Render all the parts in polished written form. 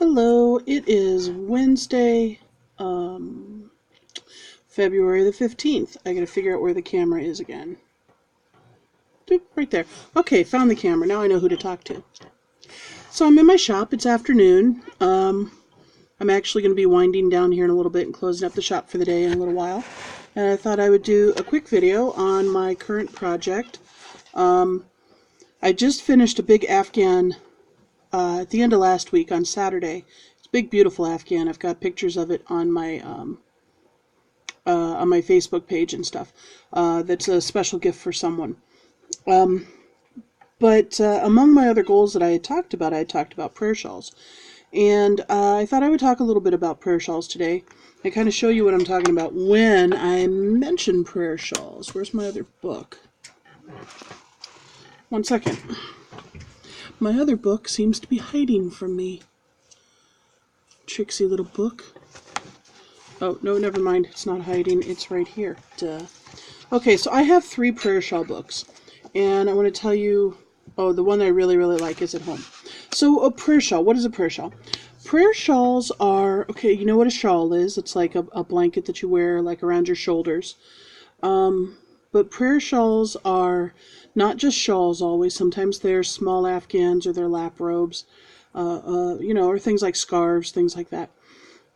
Hello, it is Wednesday, February the 15th. I gotta figure out where the camera is again. Doop, right there. Okay, found the camera. Now I know who to talk to. So I'm in my shop. It's afternoon. I'm actually going to be winding down here in a little bit and closing up the shop for the day in a little while. And I thought I would do a quick video on my current project. I just finished a big Afghan at the end of last week on Saturday. It's a big, beautiful Afghan. I've got pictures of it on my Facebook page and stuff. That's a special gift for someone. But among my other goals that I had talked about prayer shawls. And I thought I would talk a little bit about prayer shawls today. I kind of show you what I'm talking about when I mention prayer shawls. Where's my other book? One second. My other book seems to be hiding from me. Tricksy little book. Oh, no, never mind. It's not hiding. It's right here. Duh. Okay, so I have 3 prayer shawl books. And I want to tell you, the one that I really, really like is at home. So a prayer shawl. What is a prayer shawl? Prayer shawls are, okay, you know what a shawl is. It's like a blanket that you wear like around your shoulders. But prayer shawls are not just shawls always. Sometimes they're small Afghans or they're lap robes, or things like scarves, things like that.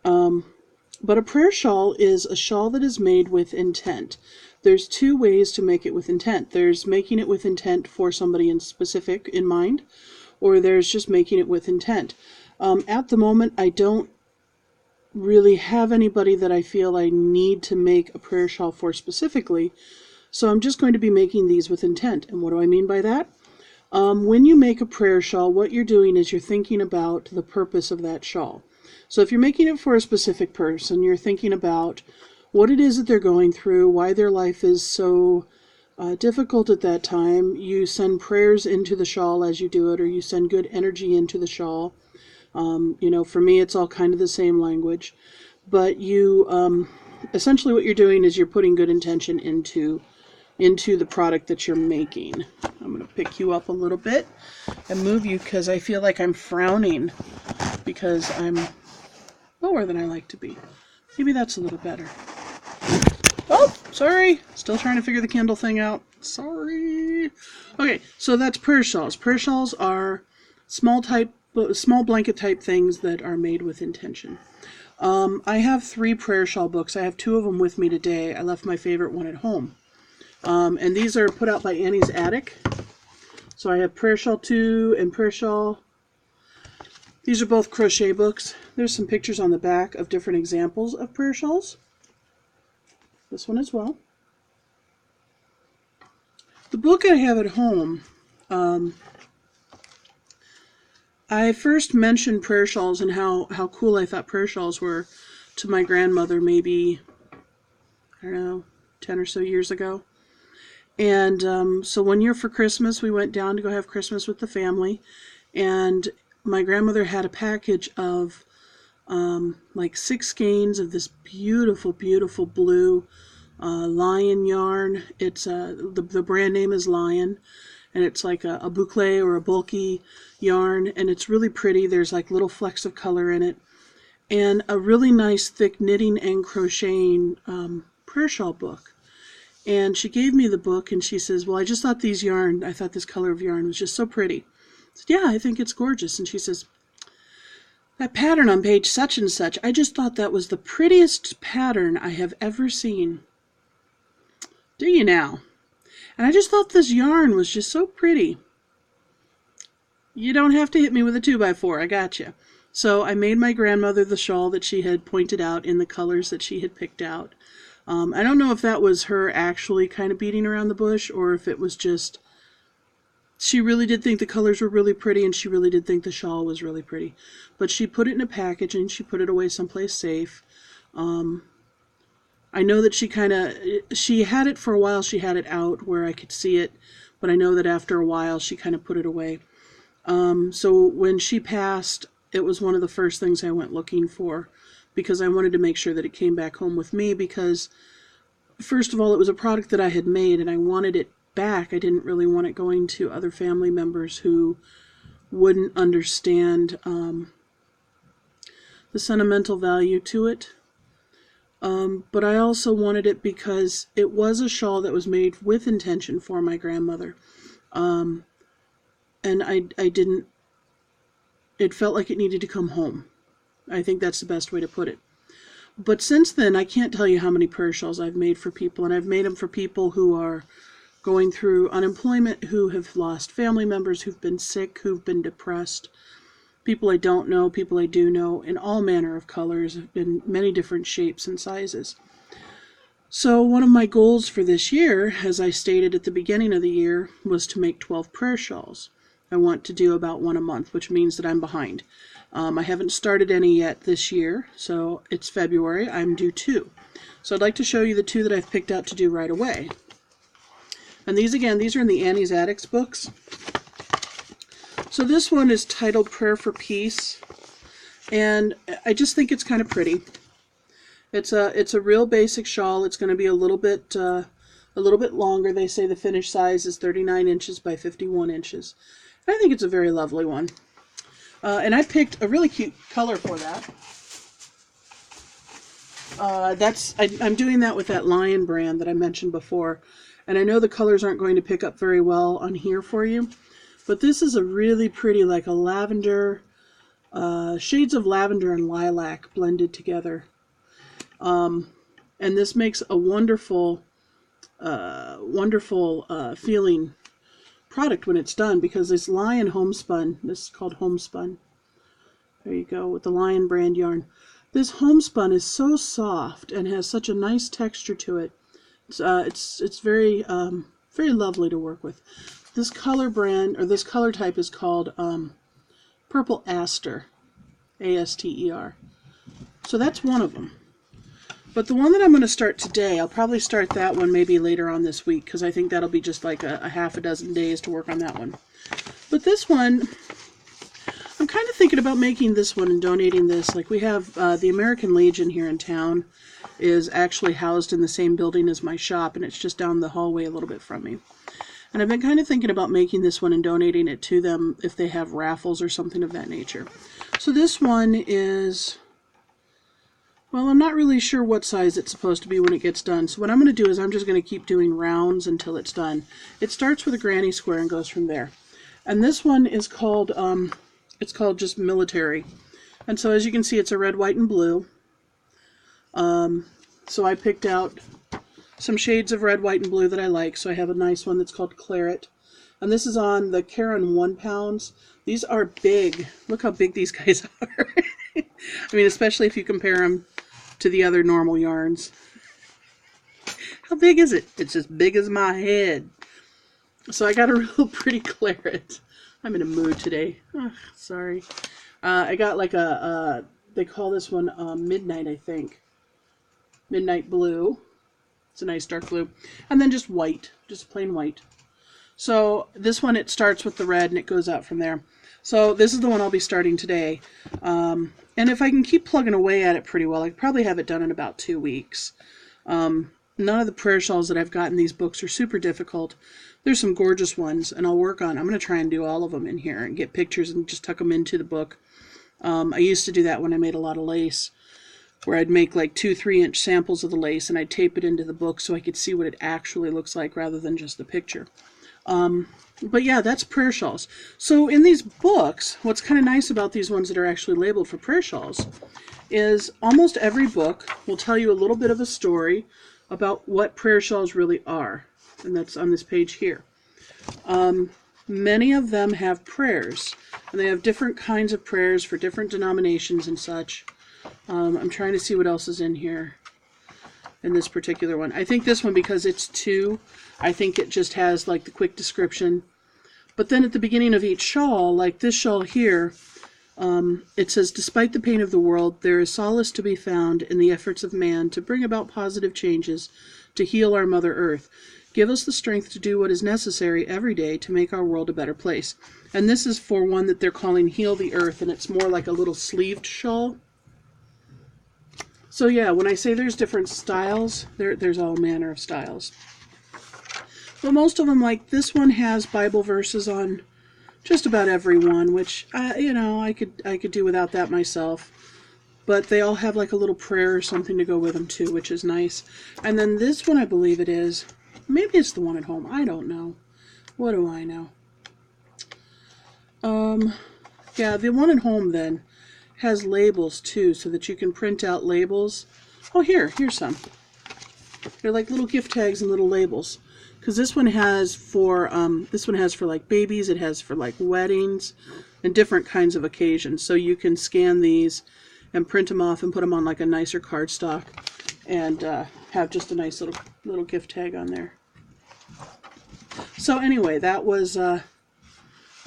But a prayer shawl is a shawl that is made with intent. There's 2 ways to make it with intent. There's making it with intent for somebody in specific in mind, or there's just making it with intent. At the moment, I don't really have anybody that I feel I need to make a prayer shawl for specifically, so I'm just going to be making these with intent. And what do I mean by that? When you make a prayer shawl, what you're doing is you're thinking about the purpose of that shawl. So if you're making it for a specific person, you're thinking about what it is that they're going through, why their life is so difficult at that time. You send prayers into the shawl as you do it, or you send good energy into the shawl. For me, it's all kind of the same language. But you, essentially what you're doing is you're putting good intention into the product that you're making. I'm going to pick you up a little bit and move you because I feel like I'm frowning because I'm lower than I like to be. Maybe that's a little better. Oh, sorry. Still trying to figure the Kindle thing out. Sorry. Okay, so that's prayer shawls. Prayer shawls are small blanket type things that are made with intention. I have 3 prayer shawl books. I have 2 of them with me today. I left my favorite one at home. And these are put out by Annie's Attic. So I have Prayer Shawl 2 and Prayer Shawl. These are both crochet books. There's some pictures on the back of different examples of prayer shawls. This one as well. The book I have at home, I first mentioned prayer shawls and how cool I thought prayer shawls were to my grandmother maybe, 10 or so years ago. And so one year for Christmas, we went down to go have Christmas with the family, and my grandmother had a package of like 6 skeins of this beautiful, beautiful blue lion yarn. It's the brand name is Lion, and it's like a boucle or a bulky yarn, and it's really pretty. There's like little flecks of color in it, and a really nice thick knitting and crocheting prayer shawl book. And she gave me the book, and she says, well, I thought this color of yarn was just so pretty. I said, yeah, I think it's gorgeous. And she says, that pattern on page such and such, I just thought that was the prettiest pattern I have ever seen. Do you now? And I just thought this yarn was just so pretty. You don't have to hit me with a 2x4, I got you. So I made my grandmother the shawl that she had pointed out in the colors that she had picked out. I don't know if that was her actually kind of beating around the bush, or if it was just she really did think the colors were really pretty, and she really did think the shawl was really pretty. But she put it in a package and she put it away someplace safe. I know that she had it for a while. She had it out where I could see it, but I know that after a while she kind of put it away. So when she passed, it was one of the first things I went looking for, because I wanted to make sure that it came back home with me, because first of all, it was a product that I had made and I wanted it back. I didn't really want it going to other family members who wouldn't understand the sentimental value to it. But I also wanted it because it was a shawl that was made with intention for my grandmother. And I didn't, it felt like it needed to come home. I think that's the best way to put it. But since then, I can't tell you how many prayer shawls I've made for people, and I've made them for people who are going through unemployment, who have lost family members, who've been sick, who've been depressed, people I don't know, people I do know, in all manner of colors, in many different shapes and sizes. So one of my goals for this year, as I stated at the beginning of the year, was to make 12 prayer shawls. I want to do about one a month, which means that I'm behind. I haven't started any yet this year, so it's February. I'm due 2. So I'd like to show you the 2 that I've picked out to do right away. And these, again, these are in the Annie's Attics books. So this one is titled Prayer for Peace, and I just think it's kind of pretty. It's a real basic shawl. It's going to be a little bit longer. They say the finished size is 39 inches by 51 inches. And I think it's a very lovely one. And I picked a really cute color for that. I'm doing that with that Lion brand that I mentioned before. And I know the colors aren't going to pick up very well on here for you. But this is a really pretty, like a lavender, shades of lavender and lilac blended together. And this makes a wonderful, feeling product when it's done, because it's Lion homespun. This is called homespun. There you go, with the Lion brand yarn. This homespun is so soft and has such a nice texture to it. It's very very lovely to work with. This color brand, or this color type, is called Purple Aster, A-S-T-E-R. So that's one of them. But the one that I'm going to start today, I'll probably start that one maybe later on this week, because I think that'll be just like a half a dozen days to work on that one. But this one, I'm kind of thinking about making this one and donating this. Like, we have the American Legion here in town is actually housed in the same building as my shop, and it's just down the hallway a little bit from me. And I've been kind of thinking about making this one and donating it to them if they have raffles or something of that nature. So this one is, well, I'm not really sure what size it's supposed to be when it gets done. So what I'm going to do is I'm just going to keep doing rounds until it's done. It starts with a granny square and goes from there. And this one is called, it's called just Military. And so as you can see, it's a red, white, and blue. So I picked out some shades of red, white, and blue that I like. So I have a nice one that's called Claret. And this is on the Caron 1 pounds. These are big. Look how big these guys are. I mean, especially if you compare them to the other normal yarns. How big is it? It's as big as my head. So I got a real pretty Claret. I'm in a mood today. Oh, sorry. I got like they call this one Midnight, I think. Midnight Blue. It's a nice dark blue. And then just white. Just plain white. So this one, it starts with the red and it goes out from there. So this is the one I'll be starting today. And if I can keep plugging away at it pretty well, I could probably have it done in about 2 weeks. None of the prayer shawls that I've got in these books are super difficult. There's some gorgeous ones, and I'm going to try and do all of them in here and get pictures and just tuck them into the book. I used to do that when I made a lot of lace, where I'd make like 2-3 inch samples of the lace and I'd tape it into the book so I could see what it actually looks like rather than just the picture. But yeah, that's prayer shawls. So in these books, what's kind of nice about these ones that are actually labeled for prayer shawls is almost every book will tell you a little bit of a story about what prayer shawls really are. And that's on this page here. Many of them have prayers, and they have different kinds of prayers for different denominations and such. I'm trying to see what else is in here in this particular one. I think this one, because it's 2, I think it just has like the quick description. But then at the beginning of each shawl, like this shawl here, it says, despite the pain of the world, there is solace to be found in the efforts of man to bring about positive changes to heal our Mother Earth. Give us the strength to do what is necessary every day to make our world a better place. And this is for one that they're calling Heal the Earth, and it's more like a little sleeved shawl. So yeah, when I say there's different styles, there's all manner of styles. But most of them, like this one, has Bible verses on just about every one, which you know, I could do without that myself. but they all have like a little prayer or something to go with them too, which is nice. And then this one, I believe it is. Maybe it's the one at home. I don't know. What do I know? Yeah, the one at home then has labels too, so that you can print out labels. Oh, here's some. They're like little gift tags and little labels. Because this one has for like babies. It has for like weddings and different kinds of occasions. So you can scan these and print them off and put them on like a nicer cardstock and have just a nice little gift tag on there. So anyway, that was, I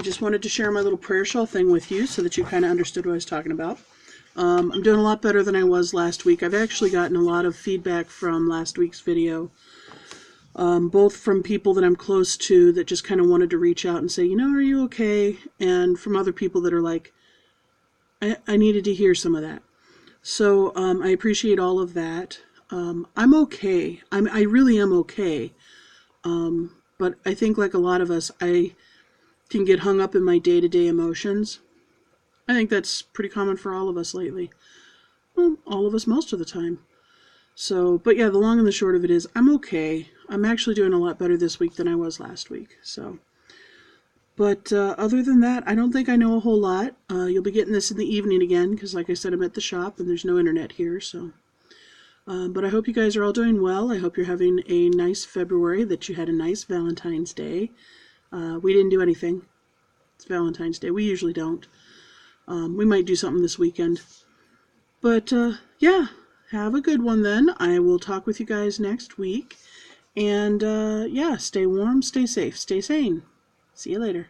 just wanted to share my little prayer shawl thing with you so that you kind of understood what I was talking about. I'm doing a lot better than I was last week. I've actually gotten a lot of feedback from last week's video, both from people that I'm close to that just kind of wanted to reach out and say, you know, are you okay? And from other people that are like, I needed to hear some of that. So I appreciate all of that. I'm okay. I really am okay. But I think like a lot of us, I can get hung up in my day-to-day emotions. I think that's pretty common for all of us lately. Well, all of us most of the time. So, but yeah, the long and the short of it is I'm okay. I'm actually doing a lot better this week than I was last week. So, but other than that, I don't think I know a whole lot. You'll be getting this in the evening again because, like I said, I'm at the shop and there's no internet here. So, but I hope you guys are all doing well. I hope you're having a nice February, that you had a nice Valentine's Day. We didn't do anything. It's Valentine's Day. We usually don't. We might do something this weekend. But, yeah, have a good one then. I will talk with you guys next week. And, yeah, stay warm, stay safe, stay sane. See you later.